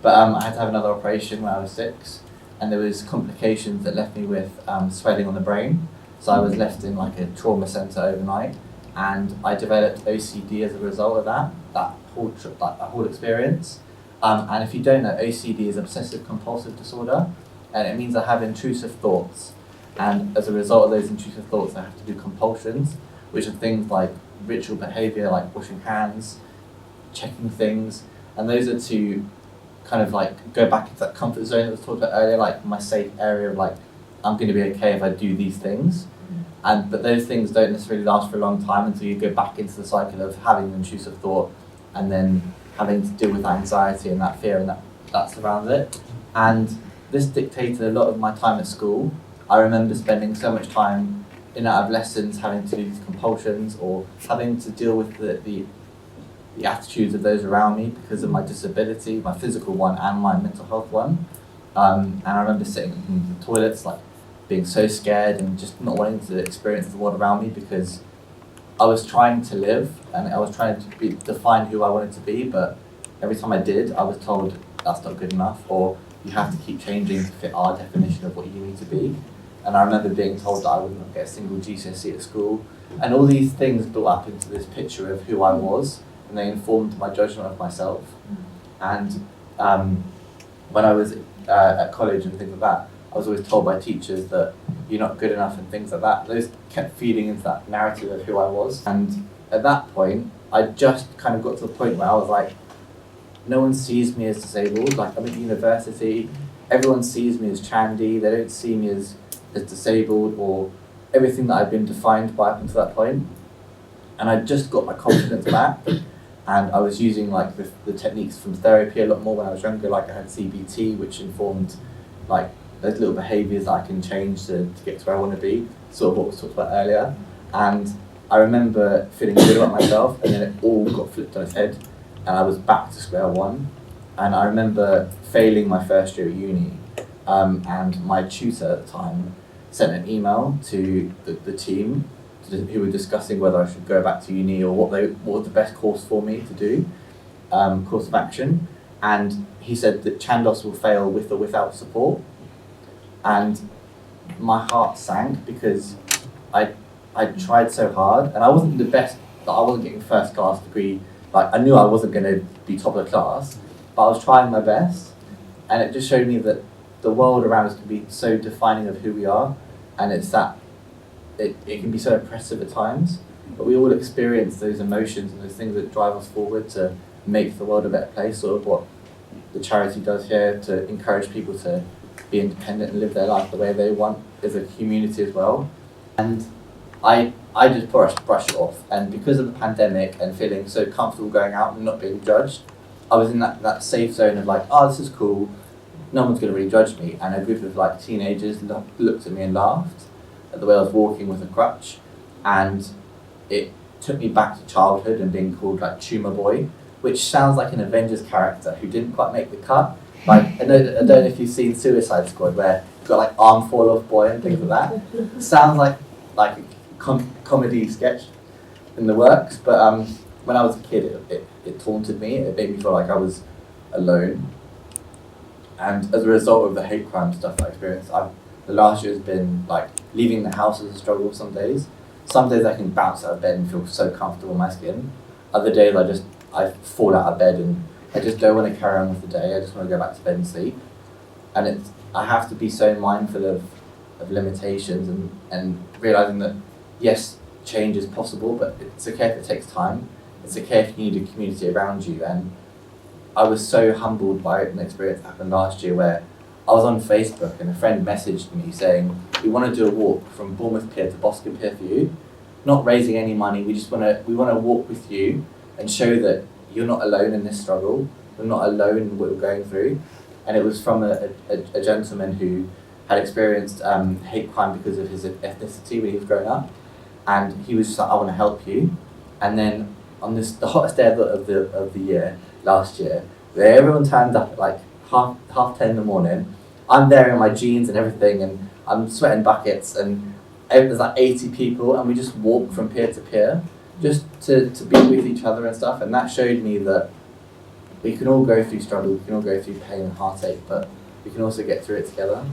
But I had to have another operation when I was 6, and there was complications that left me with swelling on the brain. So I was left in like a trauma centre overnight, and I developed OCD as a result of that whole experience. And if you don't know, OCD is obsessive compulsive disorder, and it means I have intrusive thoughts. And as a result of those intrusive thoughts, I have to do compulsions, which are things like ritual behaviour, like washing hands, checking things, and those are to kind of like go back into that comfort zone that was talked about earlier, like my safe area of like, I'm going to be okay if I do these things. But those things don't necessarily last for a long time until you go back into the cycle of having an intrusive thought and then having to deal with that anxiety and that fear and that surrounds it. And this dictated a lot of my time at school. I remember spending so much time in and out of lessons having to do these compulsions or having to deal with the attitudes of those around me because of my disability, my physical one and my mental health one. And I remember sitting in the toilets, like being so scared and just not wanting to experience the world around me because I was trying to live and I was trying to define who I wanted to be, but every time I did, I was told that's not good enough, or you have to keep changing to fit our definition of what you need to be. And I remember being told that I would not get a single GCSE at school, and all these things built up into this picture of who I was, and they informed my judgment of myself. And when I was at college and things like that, I was always told by teachers that you're not good enough and things like that. Those kept feeding into that narrative of who I was. And at that point, I just kind of got to the point where I was like, no one sees me as disabled. Like, I'm at university, everyone sees me as Chandy, they don't see me as disabled or everything that I've been defined by up until that point. And I just got my confidence back. And I was using like the techniques from therapy a lot more when I was younger. Like I had CBT, which informed like those little behaviours that I can change to get to where I want to be, sort of what was talked about earlier. And I remember feeling good about myself, and then it all got flipped on its head, and I was back to square one. And I remember failing my first year at uni, and my tutor at the time sent an email to the team who were discussing whether I should go back to uni or what was the best course for me to do, course of action. And he said that Chandos will fail with or without support. And my heart sank because I tried so hard, and I wasn't the best. I wasn't getting first class degree. Like I knew I wasn't going to be top of the class, but I was trying my best, and it just showed me that the world around us can be so defining of who we are, and it's that it can be so oppressive at times. But we all experience those emotions and those things that drive us forward to make the world a better place. Sort of what the charity does here to encourage people to be independent and live their life the way they want as a community as well. And I just brushed it off. And because of the pandemic and feeling so comfortable going out and not being judged, I was in that safe zone of like, oh, this is cool, no one's going to really judge me. And a group of like teenagers looked at me and laughed at the way I was walking with a crutch. And it took me back to childhood and being called like Tumor Boy, which sounds like an Avengers character who didn't quite make the cut. Like I don't know if you've seen Suicide Squad, where you've got like arm fall off boy and things like that. Sounds like a comedy sketch in the works. But when I was a kid, it taunted me. It made me feel like I was alone. And as a result of the hate crime stuff I experienced, the last year has been like leaving the house is a struggle some days. Some days I can bounce out of bed and feel so comfortable in my skin. Other days I fall out of bed and I just don't want to carry on with the day. I just want to go back to bed and sleep. And I have to be so mindful of limitations and realising that yes, change is possible, but it's okay if it takes time. It's okay if you need a community around you. And I was so humbled by an experience that happened last year where I was on Facebook and a friend messaged me saying, we want to do a walk from Bournemouth Pier to Boscombe Pier for you, not raising any money, we want to walk with you and show that you're not alone in this struggle, you're not alone in what you're going through. And it was from a gentleman who had experienced hate crime because of his ethnicity when he was growing up, and he was just like, I want to help you. And then on the hottest day of the year, last year, where everyone turned up at like half 10 in the morning, I'm there in my jeans and everything, and I'm sweating buckets, and there's like 80 people, and we just walk from pier to pier, just to be with each other and stuff. And that showed me that we can all go through struggle, we can all go through pain and heartache, but we can also get through it together.